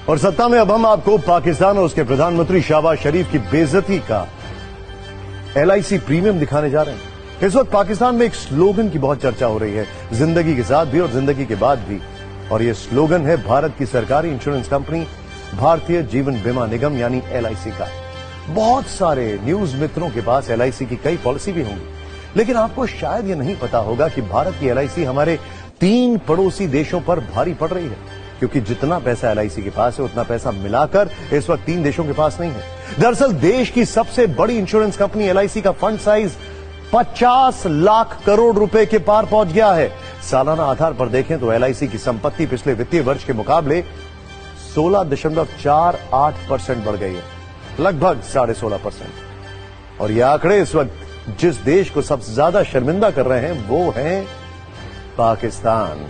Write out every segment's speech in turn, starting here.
और सत्ता में अब हम आपको पाकिस्तान और उसके प्रधानमंत्री शहबाज शरीफ की बेइज्जती का एलआईसी प्रीमियम दिखाने जा रहे हैं। इस वक्त पाकिस्तान में एक स्लोगन की बहुत चर्चा हो रही है, जिंदगी के साथ भी और जिंदगी के बाद भी। और यह स्लोगन है भारत की सरकारी इंश्योरेंस कंपनी भारतीय जीवन बीमा निगम यानी एलआईसी का। बहुत सारे न्यूज मित्रों के पास एलआईसी की कई पॉलिसी भी होंगी, लेकिन आपको शायद यह नहीं पता होगा कि भारत की एलआईसी हमारे 3 पड़ोसी देशों पर भारी पड़ रही है, क्योंकि जितना पैसा एलआईसी के पास है उतना पैसा मिलाकर इस वक्त 3 देशों के पास नहीं है। दरअसल देश की सबसे बड़ी इंश्योरेंस कंपनी एलआईसी का फंड साइज 50 लाख करोड़ रुपए के पार पहुंच गया है। सालाना आधार पर देखें तो एलआईसी की संपत्ति पिछले वित्तीय वर्ष के मुकाबले 16.48% बढ़ गई है, लगभग 16.5%। और यह आंकड़े इस वक्त जिस देश को सबसे ज्यादा शर्मिंदा कर रहे हैं वो है पाकिस्तान,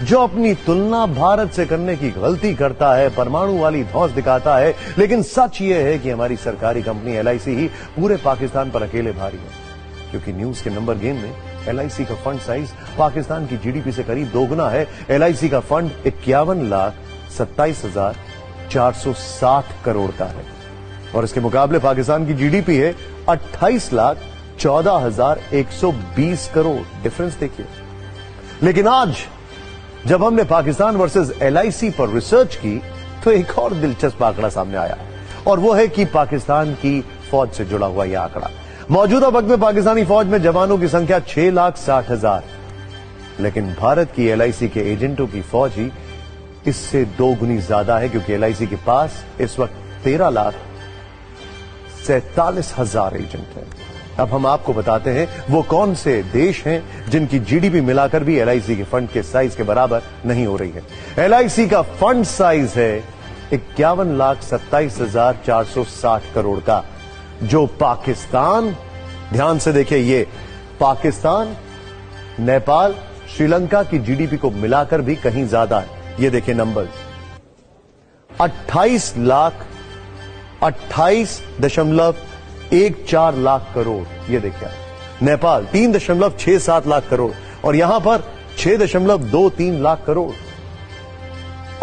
जो अपनी तुलना भारत से करने की गलती करता है, परमाणु वाली धौंस दिखाता है। लेकिन सच यह है कि हमारी सरकारी कंपनी एलआईसी ही पूरे पाकिस्तान पर अकेले भारी है, क्योंकि न्यूज के नंबर गेम में एलआईसी का फंड साइज पाकिस्तान की जीडीपी से करीब दोगुना है। एलआईसी का फंड 51,27,460 करोड़ का है और इसके मुकाबले पाकिस्तान की जीडीपी है 28,14,120 करोड़। डिफरेंस देखिए। लेकिन आज जब हमने पाकिस्तान वर्सेस एलआईसी पर रिसर्च की तो एक और दिलचस्प आंकड़ा सामने आया, और वो है कि पाकिस्तान की फौज से जुड़ा हुआ यह आंकड़ा। मौजूदा वक्त में पाकिस्तानी फौज में जवानों की संख्या 6,60,000, लेकिन भारत की एलआईसी के एजेंटों की फौज ही इससे 2 गुनी ज्यादा है, क्योंकि एलआईसी के पास इस वक्त 13,47,000 एजेंट हैं। अब हम आपको बताते हैं वो कौन से देश हैं जिनकी जीडीपी मिलाकर भी एलआईसी के फंड के साइज के बराबर नहीं हो रही है। एलआईसी का फंड साइज है 51,27,460 करोड़ का, जो पाकिस्तान, ध्यान से देखिए, ये पाकिस्तान, नेपाल, श्रीलंका की जीडीपी को मिलाकर भी कहीं ज्यादा है। ये देखिए नंबर्स, 28.14 लाख करोड़, ये देखिए। नेपाल 3.67 लाख करोड़ और यहां पर 6.23 लाख करोड़।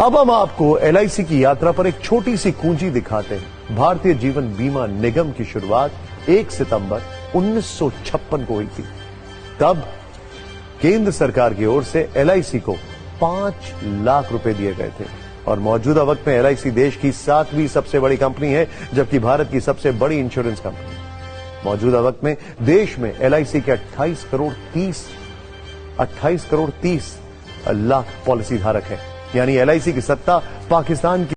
अब हम आपको एलआईसी की यात्रा पर एक छोटी सी कुंजी दिखाते हैं। भारतीय जीवन बीमा निगम की शुरुआत 1 सितंबर 1956 को हुई थी। तब केंद्र सरकार की ओर से एलआईसी को 5 लाख रुपए दिए गए थे और मौजूदा वक्त में एलआईसी देश की 7वीं सबसे बड़ी कंपनी है, जबकि भारत की सबसे बड़ी इंश्योरेंस कंपनी। मौजूदा वक्त में देश में एलआईसी के 28 करोड़ 30 लाख पॉलिसी धारक हैं, यानी एलआईसी की सत्ता पाकिस्तान की